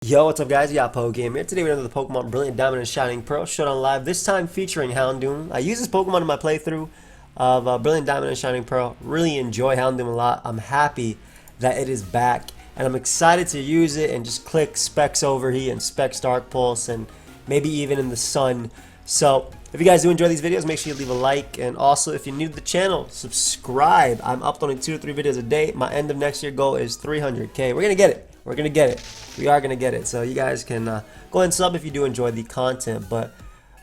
Yo, what's up guys? We got Pokeaim here. Today we're into the Pokemon Brilliant Diamond and Shining Pearl Showdown Live, this time featuring Houndoom. I use this Pokemon in my playthrough of Brilliant Diamond and Shining Pearl. Really enjoy Houndoom a lot. I'm happy that it is back, and I'm excited to use it and just click Specs Overheat and Specs Dark Pulse and maybe even in the sun. So, if you guys do enjoy these videos, make sure you leave a like, and also if you're new to the channel, subscribe. I'm uploading 2 to 3 videos a day. My end of next year goal is 300K. We're gonna get it. We're gonna get it. We are gonna get it. So you guys can go ahead and sub if you do enjoy the content. But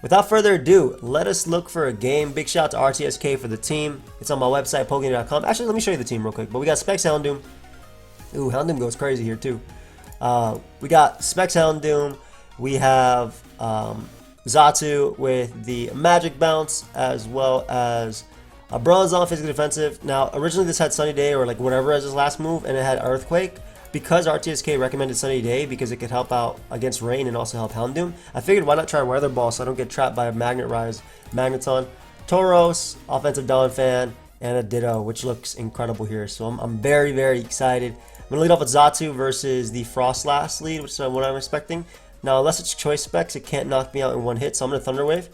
without further ado, let us look for a game. Big shout out to RTSK for the team. It's on my website, pokeaimMD.com. Actually, let me show you the team real quick. But we got Specs Houndoom. Ooh, Houndoom goes crazy here too. We got Specs Houndoom. We have Xatu with the Magic Bounce, as well as a Bronzong Physically Defensive. Now, originally this had Sunny Day or like whatever as his last move, and it had Earthquake. Because RTSK recommended Sunny Day because it could help out against rain and also help Houndoom, I figured why not try Weather Ball so I don't get trapped by a Magnet Rise Magneton. Tauros, Offensive Donphan, and a Ditto, which looks incredible here. So I'm very, very excited. I'm going to lead off with Xatu versus the Frostlass lead, which is what I'm expecting. Now, unless it's Choice Specs, it can't knock me out in one hit, so I'm going to Thunder Wave.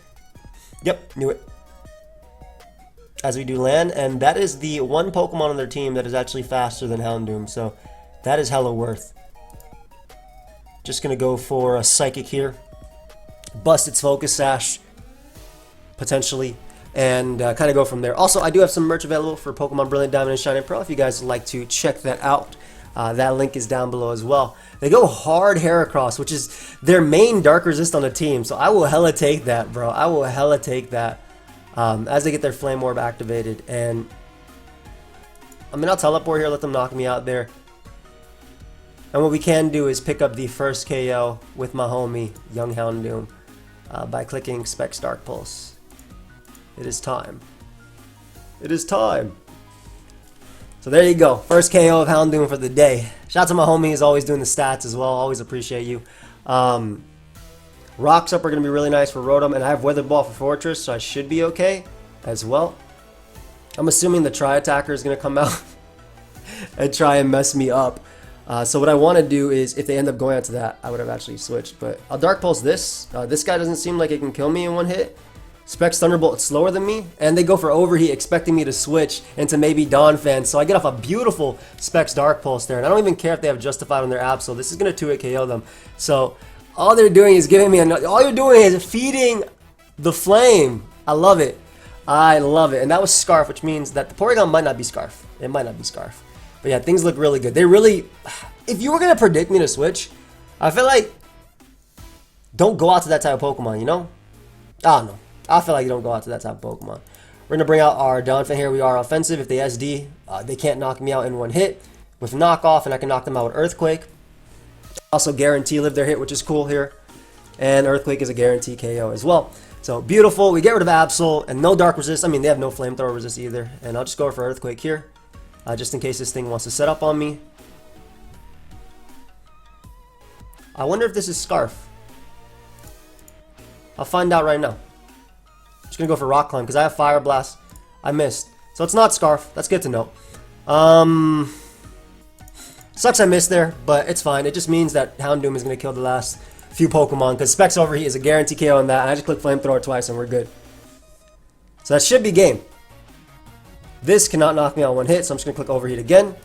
Yep, knew it. As we do land, and that is the one Pokemon on their team that is actually faster than Houndoom, so that is hella worth. Just going to go for a Psychic here. Bust its Focus Sash, potentially, and kind of go from there. Also, I do have some merch available for Pokemon Brilliant Diamond and Shining Pearl if you guys would like to check that out. That link is down below as well. They go hard Heracross, which is their main Dark Resist on the team, so I will hella take that, bro. I will hella take that as they get their Flame Orb activated. And I mean, I'll Teleport here, let them knock me out there. And what we can do is pick up the first KO with my homie, Young Houndoom, by clicking Specs Dark Pulse. It is time. It is time. So there you go. First KO of Houndoom for the day. Shout out to my homie, he's always doing the stats as well. Always appreciate you. Rocks Up are going to be really nice for Rotom, and I have Weather Ball for Fortress, so I should be okay as well. I'm assuming the Tri-Attacker is going to come out and try and mess me up. So what I want to do is, if they end up going out to that, I would have actually switched. But I'll Dark Pulse this. This guy doesn't seem like it can kill me in one hit. Specs Thunderbolt slower than me, and they go for Overheat, expecting me to switch into maybe Donphan. So I get off a beautiful Specs Dark Pulse there, and I don't even care if they have Justified on their app. So this is going to 2-hit KO them. So all they're doing is giving me all you're doing is feeding the flame. I love it. I love it. And that was Scarf, which means that the Porygon might not be Scarf. It might not be Scarf. But yeah, things look really good. They really, if you were going to predict me to switch, I feel like, don't go out to that type of Pokemon, you know? I don't know. I feel like you don't go out to that type of Pokemon. We're going to bring out our Donphan here. We are offensive. If they SD, they can't knock me out in one hit with knockoff, and I can knock them out with Earthquake. Also guarantee live their hit, which is cool here. And Earthquake is a guarantee KO as well. So beautiful. We get rid of Absol and no Dark Resist. I mean, they have no Flamethrower Resist either. And I'll just go for Earthquake here. Just in case this thing wants to set up on me. I wonder if this is Scarf. I'll find out right now. Just gonna go for Rock Climb because I have Fire Blast. I missed. So it's not Scarf. That's good to know. Sucks I missed there, but it's fine. It just means that Houndoom is gonna kill the last few Pokemon because Specs Overheat is a guarantee KO on that. And I just click Flamethrower twice and we're good. So that should be game. This cannot knock me out one hit, so I'm just gonna click Overheat again.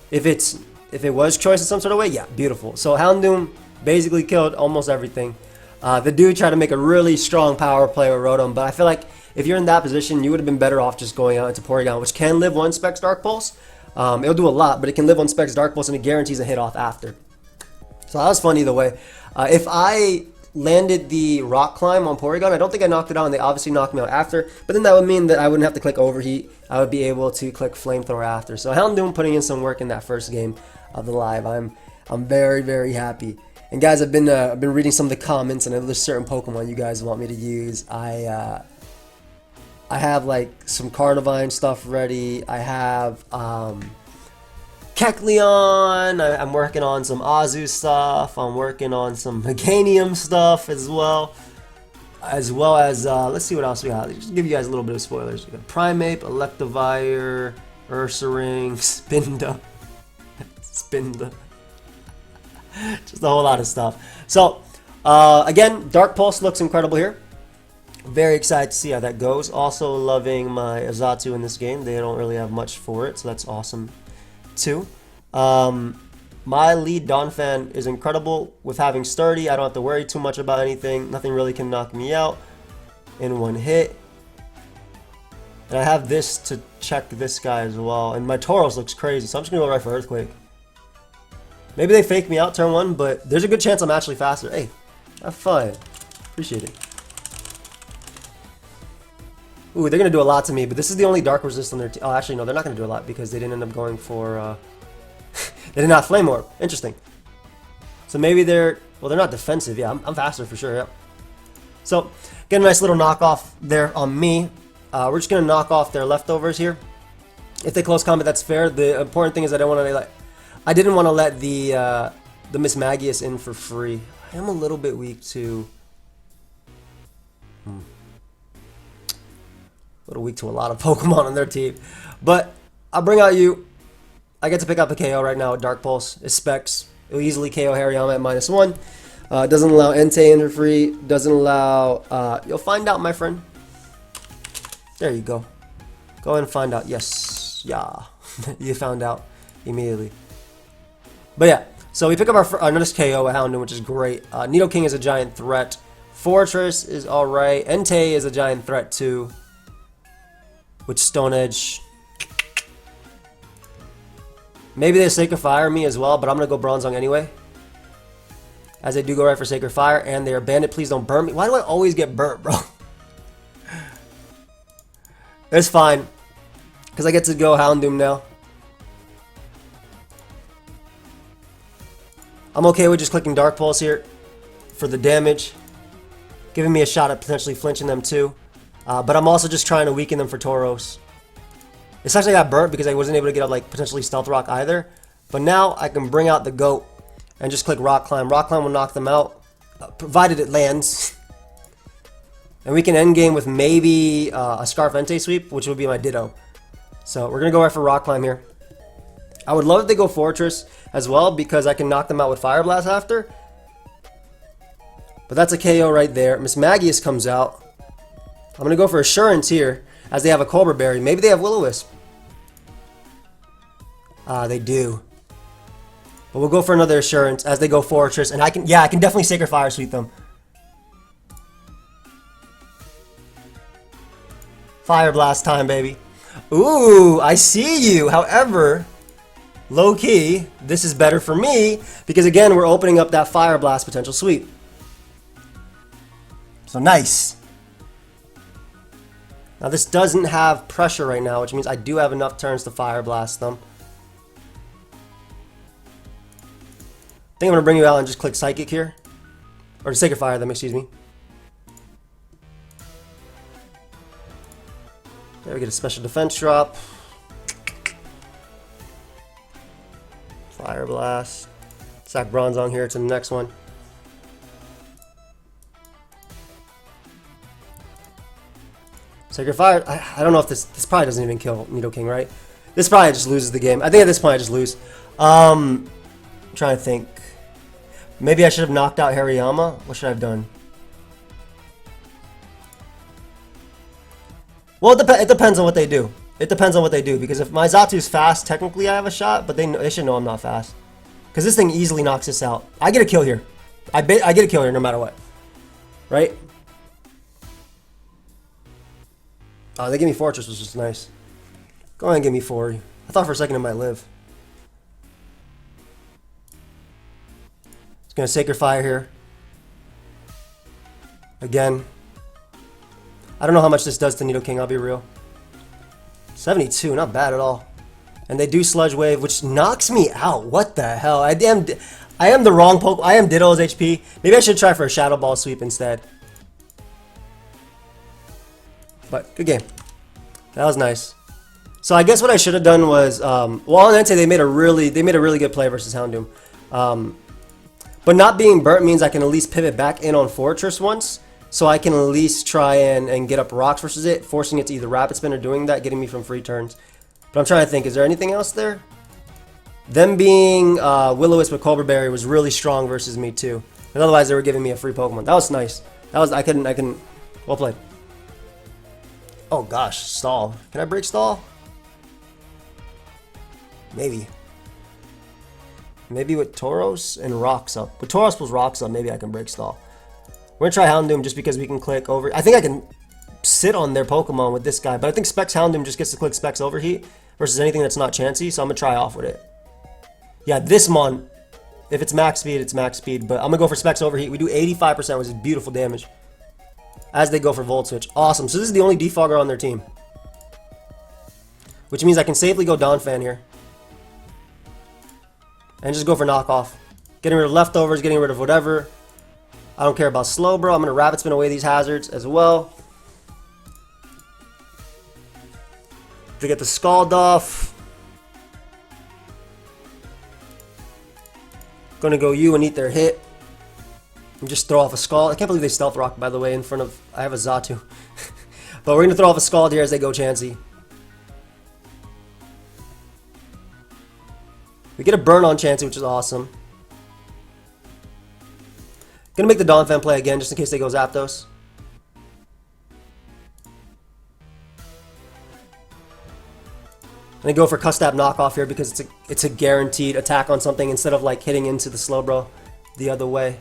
If it was Choice in some sort of way, yeah, beautiful. So Houndoom basically killed almost everything. The dude tried to make a really strong power play with Rotom, but I feel like if you're in that position, you would have been better off just going out into Porygon, which can live one Specs Dark Pulse. It'll do a lot, but it can live on Specs Dark Pulse, and it guarantees a hit off after. So that was fun either way. If I landed the Rock Climb on Porygon, I don't think I knocked it out, and they obviously knocked me out after, but then that would mean that I wouldn't have to click Overheat. I would be able to click Flamethrower after. So Houndoom putting in some work in that first game of the live. I'm very, very happy. And guys, I've been reading some of the comments, and there's certain Pokemon you guys want me to use. I have like some Carnivine stuff ready. I have Kecleon. I'm working on some Azu stuff. I'm working on some Meganium stuff as well. As let's see what else we got. Just give you guys a little bit of spoilers. We got Primeape, Electivire, Ursaring, Spinda. Spinda. Just a whole lot of stuff. So, again, Dark Pulse looks incredible here. Very excited to see how that goes. Also loving my Azatu in this game. They don't really have much for it, so that's awesome too. My lead Donphan is incredible with having sturdy. I don't have to worry too much about anything. Nothing really can knock me out in one hit. And I have this to check this guy as well. And my Tauros looks crazy, so I'm just going to go right for Earthquake. Maybe they fake me out turn one, but there's a good chance I'm actually faster. Hey, have fun. Appreciate it. Ooh, they're going to do a lot to me, but this is the only Dark Resist on their team. Oh, actually, no, they're not going to do a lot because they didn't end up going for... they did not Flame Orb. Interesting. So maybe they're... Well, they're not defensive. Yeah, I'm faster for sure, yep. So, get a nice little knockoff there on me. We're just going to knock off their leftovers here. If they close combat, that's fair. The important thing is I didn't want to let the Miss Magius in for free. I am a little bit weak to... A little weak to a lot of Pokemon on their team. But I'll bring out you. I get to pick up a KO right now with Dark Pulse. It's Specs. It'll easily KO Hariyama at -1. Doesn't allow Entei in for free. Doesn't allow... you'll find out, my friend. There you go. Go ahead and find out. Yes. Yeah. You found out immediately. But yeah. So we pick up our another KO at Houndoom, which is great. Nidoking is a giant threat. Fortress is alright. Entei is a giant threat too. With Stone Edge. Maybe they Sacred Fire me as well, but I'm going to go Bronzong anyway. As they do go right for Sacred Fire, and they are Bandit. Please don't burn me. Why do I always get burnt, bro? It's fine. Because I get to go Houndoom now. I'm okay with just clicking Dark Pulse here for the damage. Giving me a shot at potentially flinching them too. But I'm also just trying to weaken them for Tauros. Essentially I got burnt because I wasn't able to get up like potentially Stealth Rock either. But now I can bring out the GOAT and just click Rock Climb. Rock Climb will knock them out, provided it lands. And we can end game with maybe a Scarf Entei sweep, which would be my Ditto. So we're going to go right for Rock Climb here. I would love if they go Fortress as well because I can knock them out with Fire Blast after. But that's a KO right there. Miss Magius comes out. I'm going to go for Assurance here as they have a Cobra Berry. Maybe they have Will-O-Wisp. They do. But we'll go for another Assurance as they go Fortress. And I can definitely Sacred Fire Sweep them. Fire Blast time, baby. Ooh, I see you. However, low-key, this is better for me because, again, we're opening up that Fire Blast potential sweep. So, nice. Now, this doesn't have pressure right now, which means I do have enough turns to Fire Blast them. I think I'm going to bring you out and just click Psychic here. Or Sacred Fire them, excuse me. There we get a special defense drop. Fire Blast. Sack Bronzong here to the next one. Sacred Fire. I don't know if this probably doesn't even kill Nidoking, right? This probably just loses the game. I think at this point I just lose. I'm trying to think. Maybe I should have knocked out Hariyama. What should I have done? Well, it depends on what they do. It depends on what they do, because if my Zatu's fast, technically I have a shot, but they should know I'm not fast. Because this thing easily knocks this out. I get a kill here. I get a kill here no matter what. Right? Oh, they give me Fortress, which is nice. Go ahead and give me 4. I thought for a second it might live. It's going to Sacred Fire here. Again. I don't know how much this does to Nidoking, I'll be real. 72, not bad at all. And they do Sludge Wave, which knocks me out. What the hell? I am the wrong Pokemon. I am Ditto's HP. Maybe I should try for a Shadow Ball sweep instead. But good game. That was nice. So I guess what I should have done was, well, on Entei they made a really good play versus Houndoom. But not being burnt means I can at least pivot back in on Fortress once. So I can at least try and get up rocks versus it, forcing it to either Rapid Spin or doing that, getting me from free turns. But I'm trying to think, is there anything else there? Them being Will-O-Wisp with Cobra Berry was really strong versus me too. And otherwise they were giving me a free Pokemon. That was nice. That was I couldn't. Well played. Oh gosh, stall. Can I break stall? Maybe. Maybe with Tauros and Rocks up. With Tauros plus Rocks up, maybe I can break stall. We're gonna try Houndoom just because we can click over. I think I can sit on their Pokemon with this guy, but I think Specs Houndoom just gets to click Specs Overheat versus anything that's not Chansey, so I'm gonna try off with it. Yeah, this mon, if it's max speed, it's max speed, but I'm gonna go for Specs Overheat. We do 85%, which is beautiful damage. As they go for Volt Switch. Awesome. So this is the only defogger on their team. Which means I can safely go Donphan here. And just go for knockoff. Getting rid of leftovers, getting rid of whatever. I don't care about Slowbro. I'm going to Rapid Spin away these hazards as well. To get the Scald off. Going to go U and eat their hit. And just throw off a Scald. I can't believe they Stealth Rock, by the way, in front of... I have a Xatu. But we're going to throw off a Scald here as they go Chansey. We get a burn on Chansey, which is awesome. Gonna make the Donphan play again, just in case they go Zapdos. And I go for Custap knockoff here because it's a guaranteed attack on something instead of like hitting into the Slowbro the other way.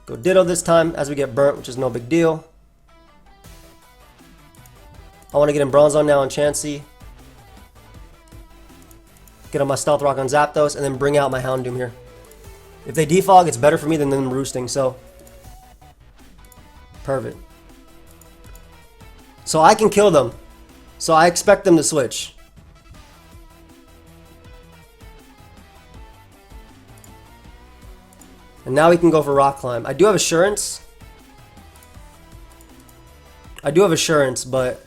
Go Ditto this time as we get burnt, which is no big deal. I want to get in Bronzong now on Chansey. Get on my Stealth Rock on Zapdos, and then bring out my Houndoom here. If they defog, it's better for me than them roosting, so... Perfect. So I can kill them. So I expect them to switch. And now we can go for Rock Climb. I do have Assurance. But...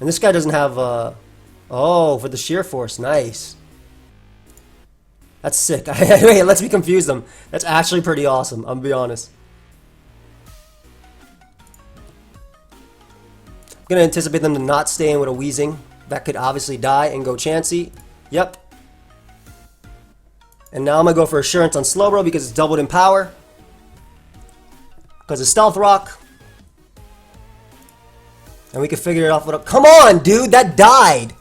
And this guy doesn't have... Oh, for the Sheer Force. Nice. That's sick. Wait, let's me confuse them. That's actually pretty awesome, I'm gonna be honest. I'm gonna anticipate them to not stay in with a Weezing. That could obviously die and go Chansey. Yep. And now I'm gonna go for Assurance on Slowbro because it's doubled in power. Because of Stealth Rock. And we can figure it off with a... Come on, dude! That died!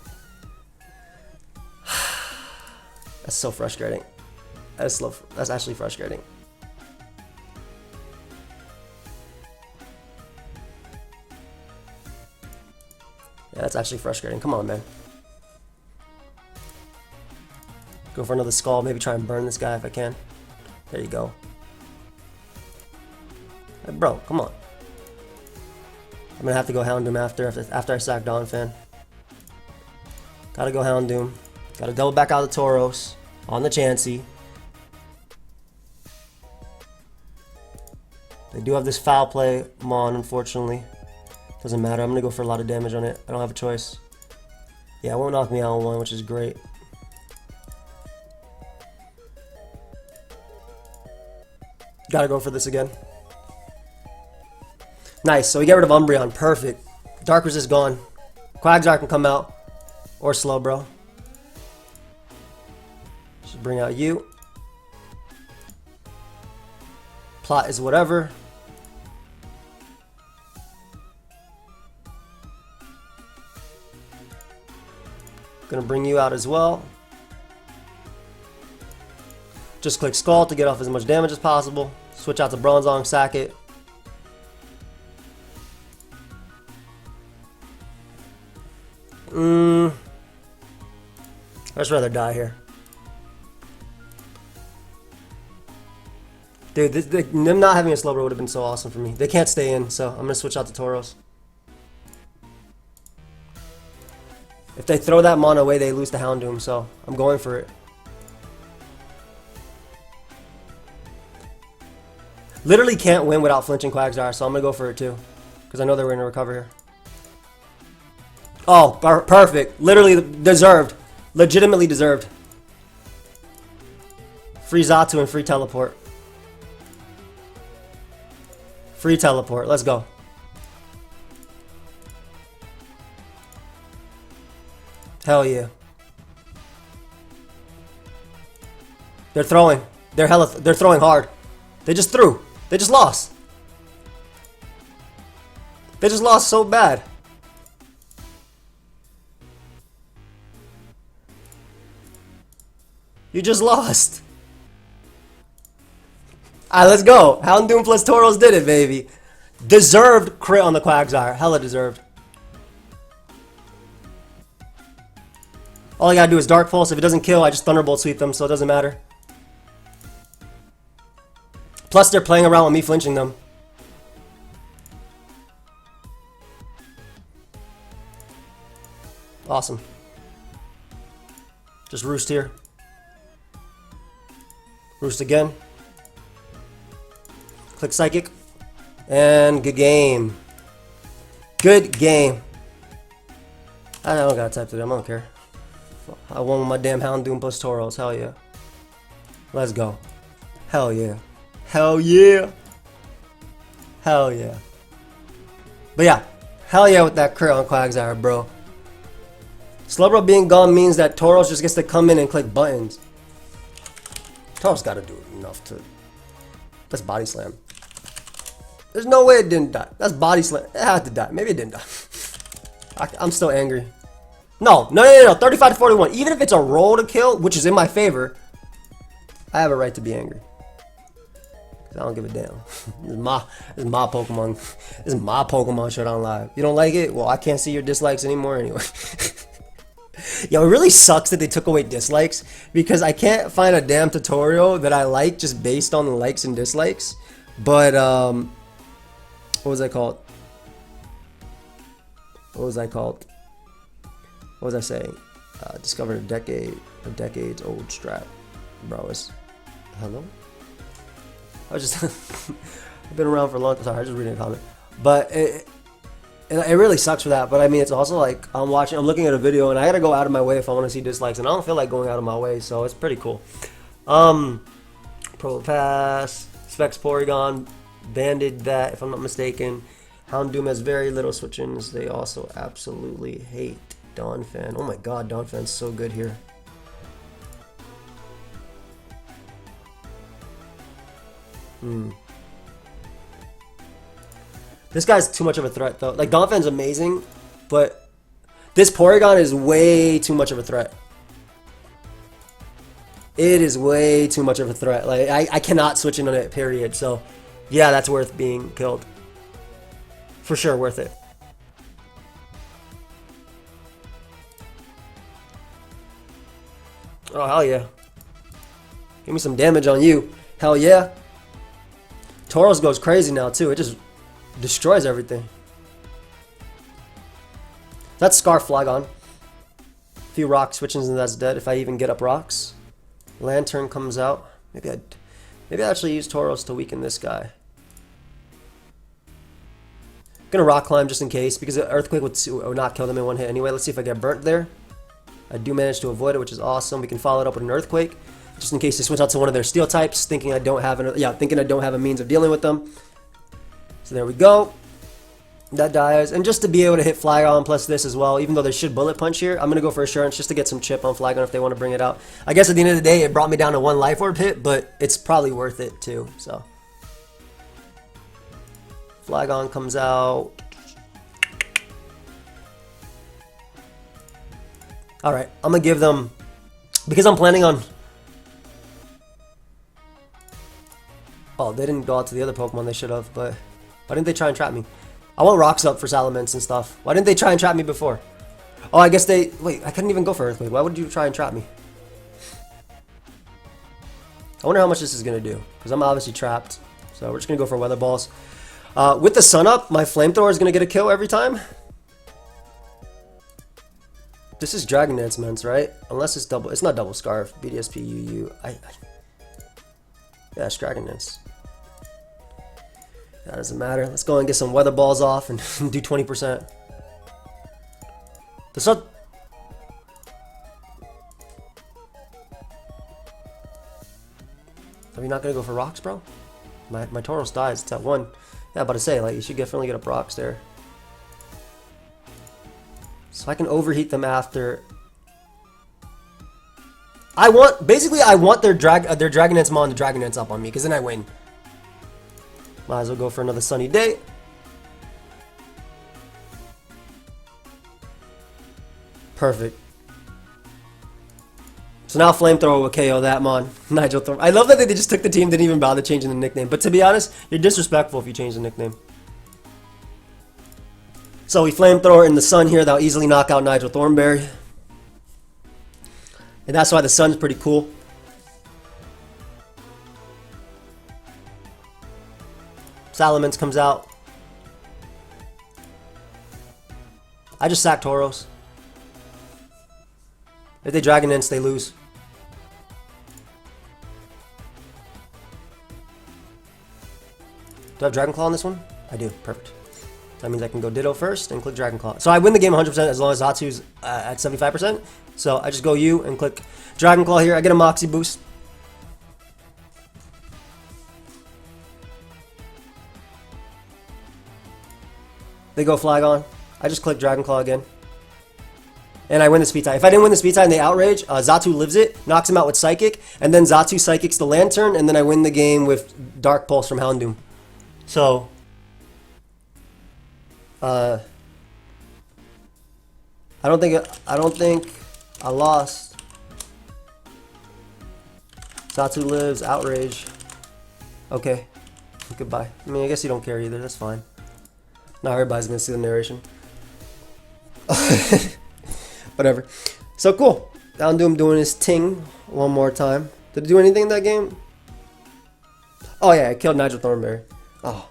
That's so frustrating. That's actually frustrating. Yeah, that's actually frustrating. Come on, man. Go for another Scald. Maybe try and burn this guy if I can. There you go. Hey, bro, come on. I'm gonna have to go Houndoom after I sack Donphan. Gotta go Houndoom. Gotta double back out the Tauros on the Chansey. They do have this foul play Mon, unfortunately. Doesn't matter. I'm gonna go for a lot of damage on it. I don't have a choice. Yeah, it won't knock me out on one, which is great. Gotta go for this again. Nice. So we get rid of Umbreon. Perfect. Dark Resist gone. Quagsire can come out. Or Slowbro. Just bring out you. Plot is whatever. Gonna bring you out as well. Just click Scald to get off as much damage as possible. Switch out to Bronzong, sack it. I'd just rather die here. Dude, them not having a Slowbro would have been so awesome for me. They can't stay in, so I'm going to switch out to Tauros. If they throw that Mon away, they lose the Houndoom, so I'm going for it. Literally can't win without flinching Quagsire, so I'm going to go for it too. Because I know they're going to recover here. Oh, perfect. Literally deserved. Legitimately deserved. Free Xatu and free teleport. Free teleport. Let's go. Hell yeah. They're throwing. They're throwing hard. They just threw. They just lost. They just lost so bad. You just lost. Alright, let's go. Houndoom plus Tauros did it, baby. Deserved crit on the Quagsire. Hella deserved. All I gotta do is Dark Pulse. If it doesn't kill, I just Thunderbolt sweep them, so it doesn't matter. Plus, they're playing around with me flinching them. Awesome. Just roost here. Roost again. Click Psychic. And good game. Good game. I don't gotta type to them, I don't care. I won with my damn Houndoom plus Tauros, hell yeah. Let's go. Hell yeah. Hell yeah. Hell yeah. But yeah, hell yeah with that crit on Quagsire, bro. Slowbro being gone means that Tauros just gets to come in and click buttons. Tauros gotta do enough to... That's body slam. There's no way it didn't die. That's body slam. It had to die. Maybe it didn't die. I'm still angry. No. 35 to 41. Even if it's a roll to kill, which is in my favor, I have a right to be angry. I don't give a damn. This is my Pokemon. This is my Pokemon Showdown Live. You don't like it? Well, I can't see your dislikes anymore anyway. Yo, it really sucks that they took away dislikes because I can't find a damn tutorial that I like just based on the likes and dislikes. But what was that called? What was I saying? Discovered a decades old strat. Bro, it's hello? I was just I've been around for a long time. Sorry, I was just reading a comment. But it really sucks for that. But I mean, it's also like I'm looking at a video and I gotta go out of my way if I want to see dislikes, and I don't feel like going out of my way, so it's pretty cool. Pro Pass, Specs Porygon, banded that if I'm not mistaken. Houndoom has very little switch-ins. They also absolutely hate Donphan. Oh my god, Donphan's so good here. This guy's too much of a threat though. Like, Donphan's amazing, but this Porygon is way too much of a threat. It is way too much of a threat. Like, I cannot switch in on it, period. So, yeah, that's worth being killed. For sure, worth it. Oh, hell yeah. Give me some damage on you. Hell yeah. Tauros goes crazy now, too. It just destroys everything. That's Scarf Flygon. A few rock switchings and that's dead if I even get up rocks. Lantern comes out. Maybe I actually use Tauros to weaken this guy. Gonna rock climb just in case because the earthquake would not kill them in one hit anyway. Let's see if I get burnt there. I do manage to avoid it, which is awesome. We can follow it up with an earthquake just in case they switch out to one of their steel types, thinking I don't have a means of dealing with them. So there we go. That dies, and just to be able to hit Flygon plus this as well, even though they should bullet punch here, I'm gonna go for assurance just to get some chip on Flygon if they want to bring it out. I guess at the end of the day, it brought me down to 1 life orb hit, but it's probably worth it too. So Flygon comes out. All right, I'm gonna give them, because I'm planning on. Oh, they didn't go out to the other Pokemon they should have, but why didn't they try and trap me? I want rocks up for Salamence and stuff. Why didn't they try and trap me before? Oh, I guess they... Wait, I couldn't even go for Earthquake. Why would you try and trap me? I wonder how much this is going to do, because I'm obviously trapped. So we're just going to go for Weather Balls. With the sun up, my Flamethrower is going to get a kill every time. This is Dragon Dance Ments, right? Unless it's double... It's not Double Scarf. BDSP UU. Yeah, it's Dragon Dance. That doesn't matter. Let's go and get some Weather Balls off and do 20%. The sun... Are we not going to go for rocks, bro? My Tauros dies. It's at 1. Yeah, about to say, like, you should definitely get up rocks there. So I can overheat them after. basically I want their Dragon Dance Mon to Dragon Dance up on me, because then I win. Might as well go for another sunny day. Perfect. So now Flamethrower will KO that Mon. Nigel Thornberry. I love that they just took the team, didn't even bother changing the nickname. But to be honest, you're disrespectful if you change the nickname. So we Flamethrower in the sun here. That'll easily knock out Nigel Thornberry. And that's why the sun's pretty cool. Salamence comes out. I just sack Tauros. If they Dragon Dance, they lose. Do I have Dragon Claw on this one? I do. Perfect. That means I can go Ditto first and click Dragon Claw. So I win the game 100% as long as Zatsu's at 75%. So I just go U and click Dragon Claw here. I get a Moxie boost. They go Flygon. I just click Dragon Claw again. And I win the speed tie. If I didn't win the speed tie and they outrage, Zatsu lives it, knocks him out with Psychic, and then Zatsu Psychics the Lantern, and then I win the game with Dark Pulse from Houndoom. So, I don't think I lost. Zatsu lives, outrage. Okay, goodbye. I mean, I guess you don't care either. That's fine. Now everybody's gonna see the narration. Whatever. So cool. Houndoom doing his ting one more time. Did it do anything in that game? Oh yeah, I killed Nigel Thornberry. Oh,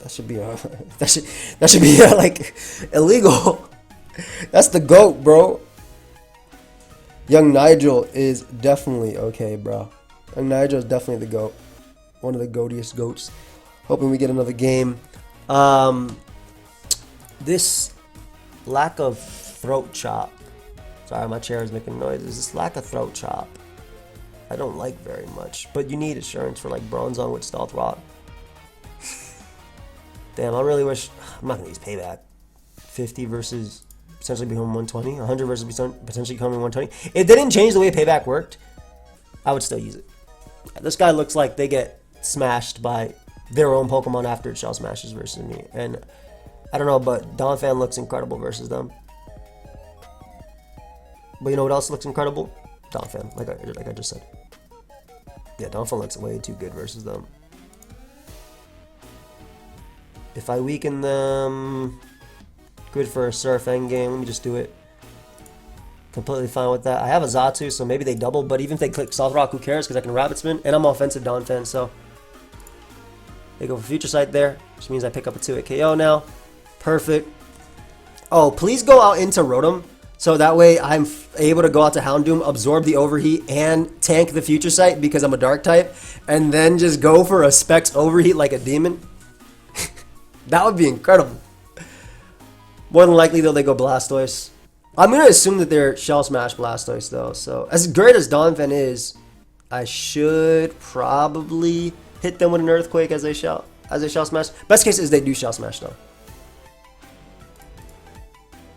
that should be that should be like illegal. That's the GOAT, bro. Young Nigel is definitely okay, bro. Young Nigel is definitely the GOAT. One of the goatiest goats. Hoping we get another game. This lack of throat chop. Sorry, my chair is making noises. This lack of throat chop, I don't like very much. But you need assurance for like Bronze on with Stealth Rock. Damn, I really wish. I'm not gonna use payback. 50 versus potentially becoming 120. 100 versus potentially becoming 120. If they didn't change the way payback worked, I would still use it. This guy looks like they get smashed by their own Pokemon after it shell smashes versus me. And I don't know, but Donphan looks incredible versus them. But you know what else looks incredible? Donphan, like I just said. Yeah, Donphan looks way too good versus them. If I weaken them, good for a Surf endgame. Let me just do it. Completely fine with that. I have a Zatsu, so maybe they double, but even if they click Stealth Rock, who cares? Because I can Rapid Spin, and I'm offensive Donphan, so they go for Future Sight there, which means I pick up a 2-hit KO now. Perfect. Oh, please go out into Rotom, so that way I'm able to go out to Houndoom, absorb the Overheat, and tank the Future Sight because I'm a Dark type, and then just go for a Specs Overheat like a demon. That would be incredible. More than likely, though, they go Blastoise. I'm going to assume that they're Shell Smash Blastoise, though. So, as great as Donphan is, I should probably hit them with an Earthquake as they Shell Smash. Best case is they do Shell Smash, though.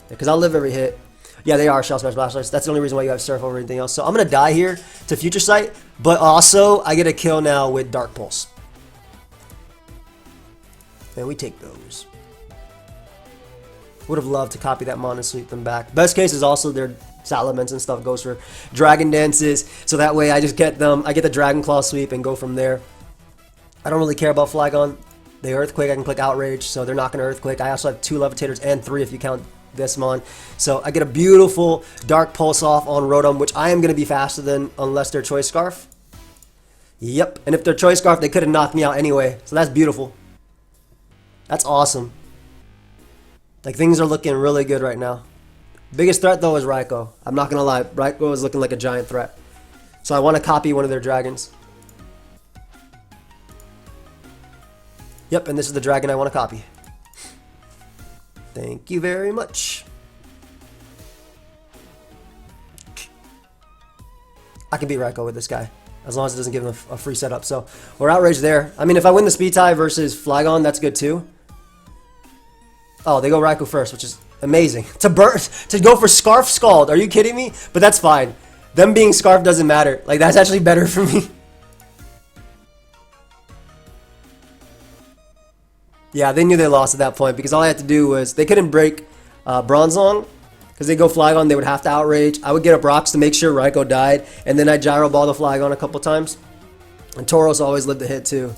Because I'll live every hit. Yeah, they are Shell Smash Blastoise. That's the only reason why you have Surf over anything else. So, I'm going to die here to Future Sight. But also, I get a kill now with Dark Pulse. And we take those. Would have loved to copy that Mon and sweep them back. Best case is also their Salamence and stuff goes for Dragon Dances. So that way I just get them. I get the Dragon Claw sweep and go from there. I don't really care about Flygon. They Earthquake. I can click Outrage. So they're not going to Earthquake. I also have 2 Levitators and 3 if you count this Mon. So I get a beautiful Dark Pulse off on Rotom, which I am going to be faster than unless they're Choice Scarf. Yep. And if they're Choice Scarf, they could have knocked me out anyway. So that's beautiful. That's awesome. Like, things are looking really good right now. Biggest threat, though, is Raikou. I'm not going to lie. Raikou is looking like a giant threat. So I want to copy one of their dragons. Yep, and this is the dragon I want to copy. Thank you very much. I can beat Raikou with this guy. As long as it doesn't give him a free setup. So, we're outraged there. I mean, if I win the speed tie versus Flygon, that's good, too. Oh, they go Raikou first, which is amazing. To go for Scarf Scald, are you kidding me? But that's fine. Them being Scarf doesn't matter. Like, that's actually better for me. Yeah, they knew they lost at that point because all I had to do was they couldn't break Bronzong because they go Flygon. They would have to Outrage. I would get up rocks to make sure Raikou died, and then I Gyro Ball the Flygon a couple times. And Tauros always lived to hit too.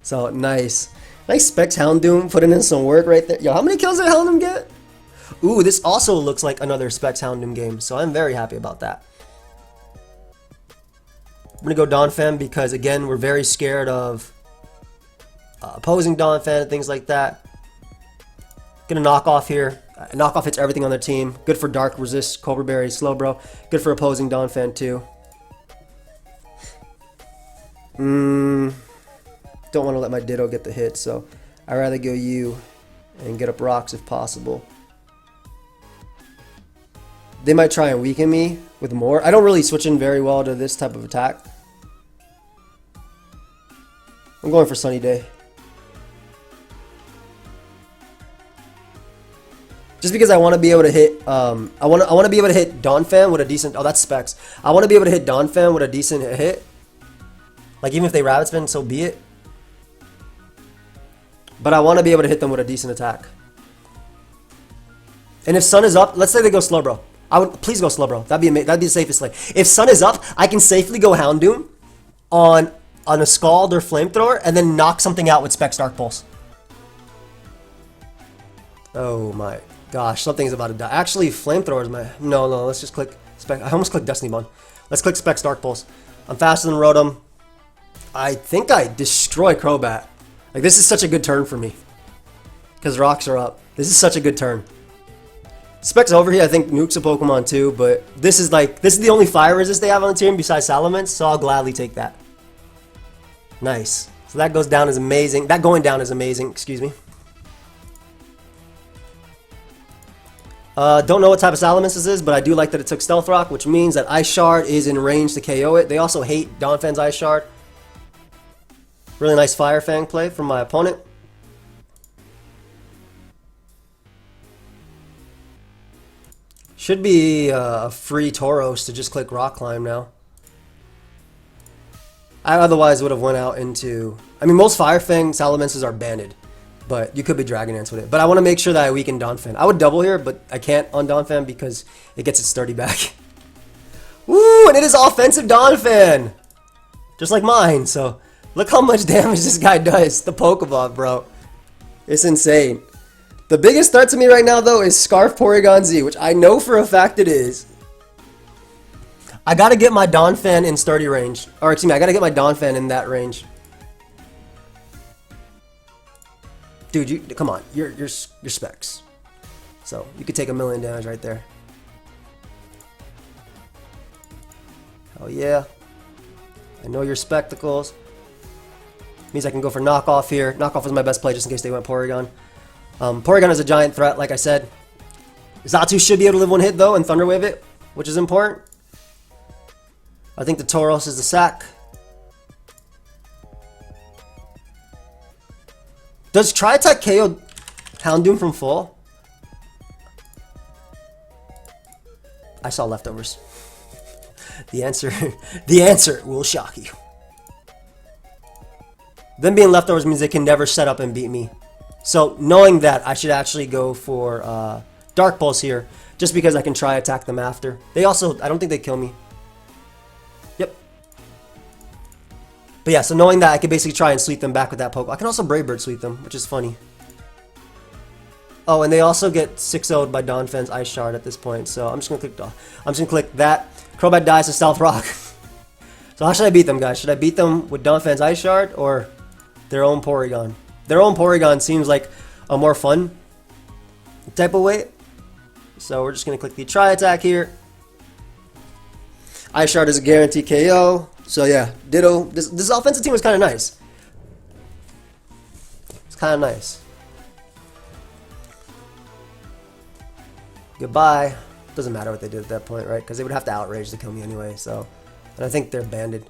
So nice. Nice Specs Houndoom putting in some work right there. Yo, how many kills did Houndoom get? Ooh, this also looks like another Specs Houndoom game, so I'm very happy about that. I'm going to go Donphan because, again, we're very scared of opposing Donphan and things like that. Gonna knock off here. Knock off hits everything on their team. Good for Dark Resist, Cobra Berry, Slowbro. Good for opposing Donphan too. Don't want to let my Ditto get the hit, so I'd rather go you and get up rocks if possible. They might try and weaken me with more. I don't really switch in very well to this type of attack. I'm going for Sunny Day. Just because I want to be able to hit, I want to be able to hit Donphan with a decent. Oh, that's Specs. I want to be able to hit Donphan with a decent hit. Like even if they Rabbit Spin, so be it. But I want to be able to hit them with a decent attack. And if Sun is up, let's say they go Slowbro. I would please go Slowbro. That'd be the safest play. If Sun is up, I can safely go Houndoom on a Scald or Flamethrower, and then knock something out with Specs Dark Pulse. Oh my gosh, something's about to die. Actually, Flamethrower is my... No, let's just click Spec... I almost clicked Destiny Bond. Let's click Specs Dark Pulse. I'm faster than Rotom. I think I destroy Crobat. Like, this is such a good turn for me. Because rocks are up. This is such a good turn. Specs Overheat, I think Nukes a Pokemon too, but this is the only fire resist they have on the team besides Salamence, so I'll gladly take that. Nice. So that goes down as amazing. That going down is amazing, excuse me. Don't know what type of Salamence this is, but I do like that it took Stealth Rock, which means that Ice Shard is in range to KO it. They also hate Donphan's Ice Shard. Really nice Fire Fang play from my opponent. Should be a free Tauros to just click Rock Climb now. I otherwise would have went out into... I mean, most Fire Fang Salamences are banded, but you could be Dragon Dance with it. But I want to make sure that I weaken Donphan. I would double here, but I can't on Donphan because it gets its sturdy back. Woo! And it is offensive Donphan! Just like mine, so... Look how much damage this guy does. The Pokeball, bro. It's insane. The biggest threat to me right now, though, is Scarf Porygon Z, which I know for a fact it is. I gotta get my Donphan in sturdy range. Or, excuse me, I gotta get my Donphan in that range. Dude, come on. You're Specs. So, you could take 1,000,000 damage right there. Oh, yeah. I know your spectacles. Means I can go for knockoff here. Knockoff is my best play just in case they went Porygon. Porygon is a giant threat, like I said. Xatu should be able to live one hit though and Thunder Wave it, which is important. I think the Tauros is the sack. Does Tri Attack KO Houndoom from full? I saw leftovers. The answer will shock you. Them being leftovers means they can never set up and beat me. So knowing that, I should actually go for Dark Pulse here, just because I can try attack them after. They also, I don't think they kill me. Yep. But yeah, so knowing that, I can basically try and sweep them back with that Pokemon. I can also Brave Bird sweep them, which is funny. Oh, and they also get 6-0'd by Donphan's Ice Shard at this point. So I'm just gonna click that. Crobat dies to Stealth Rock. So how should I beat them, guys? Should I beat them with Donphan's Ice Shard or their own Porygon? Their own Porygon seems like a more fun type of way. So we're just going to click the Tri Attack here. Ice Shard is a guaranteed KO. So yeah, Ditto. This offensive team was kind of nice. It's kind of nice. Goodbye. Doesn't matter what they did at that point, right? Because they would have to outrage to kill me anyway. So, and I think they're banded.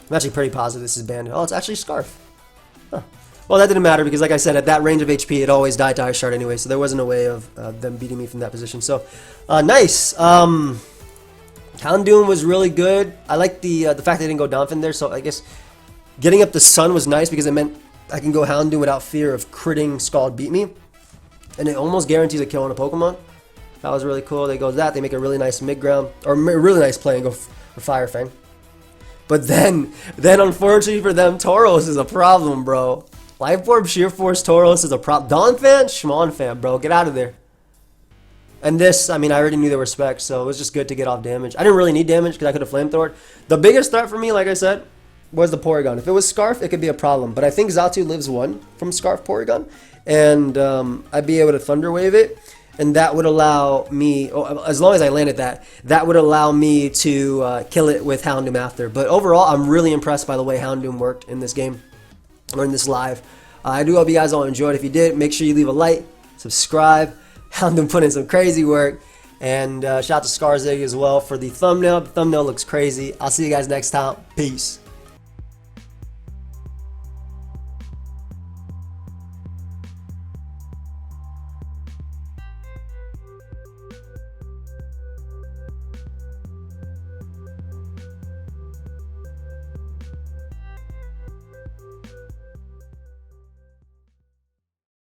I'm actually pretty positive this is banded. Oh, it's actually Scarf. Huh. Well, that didn't matter because, like I said, at that range of HP, it always died to Ice Shard anyway, so there wasn't a way of them beating me from that position. So, nice. Houndoom was really good. I like the fact they didn't go Donphin there, so I guess getting up the Sun was nice because it meant I can go Houndoom without fear of critting Scald beat me. And it almost guarantees a kill on a Pokemon. That was really cool. They go that, they make a really nice mid-ground, or really nice play and go for Fire Fang. But then unfortunately for them, Tauros is a problem, bro. Life Orb, Sheer Force, Tauros is a problem. Dawn fan? Schmon fan, bro. Get out of there. And this, I mean, I already knew there were specs, so it was just good to get off damage. I didn't really need damage because I could have flamethrowered. The biggest threat for me, like I said, was the Porygon. If it was Scarf, it could be a problem. But I think Xatu lives 1 from Scarf Porygon. And I'd be able to Thunder Wave it. And that would allow me, as long as I landed that would allow me to kill it with Houndoom after. But overall, I'm really impressed by the way Houndoom worked in this game, or in this live. I do hope you guys all enjoyed. If you did, make sure you leave a like, subscribe. Houndoom put in some crazy work. And shout out to Skarzig as well for the thumbnail. The thumbnail looks crazy. I'll see you guys next time. Peace.